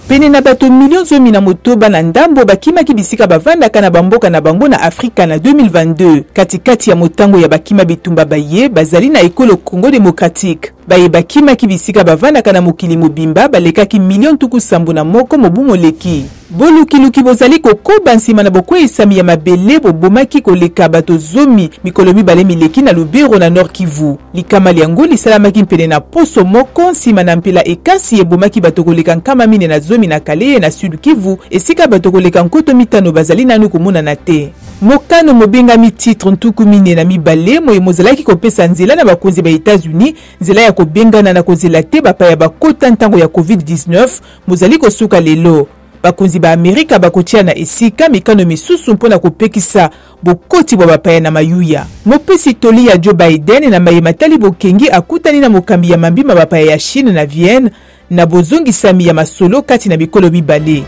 Pene na bato millions zomi na motoba na ndambo bakimaki bisika bavandaka na bamboka na bango na Afrika na 2022. Katikati ya motango ya bakima bitumba baye bazali na ekolo Congo Démocratique. Baye bakimaki bisika bavandaka na mokili mobimba balekaki million tuku sambu na moko mobumo leki. Bolukiluki bozali kokoba nsima na bokwe esami ya mabele bobomaki koleka bato zomi mikolo mibale mileki na Lubero na Nord Kivu. Likama liango lisalamaki mpene na poso moko nsima na mpela ekasi ebomaki bato koleka nkama mine na zomi na Kale na Sud Kivu esika bato koleka nkoto mitano bazali nanu komona na te. Mokano mobengami titre ntuku mine na mibale moye mozalaki kopesa nzela na bakonzi ba États-Unis nzela ya kobengana na kozela te bapaya bakota ntango ya COVID-19 mozali kosuka lelo. Bakonzi ba Amerika bakotia na esika mikano misusu mpona kopekisa bokoti bwa bapaya na mayuya. Mopesi toli ya Joe Biden na mayematali bokengi akutani na mokambi ya mambima bapaya ya Chine na Vienne na bozongisami ya masolo kati na bikolo mibale.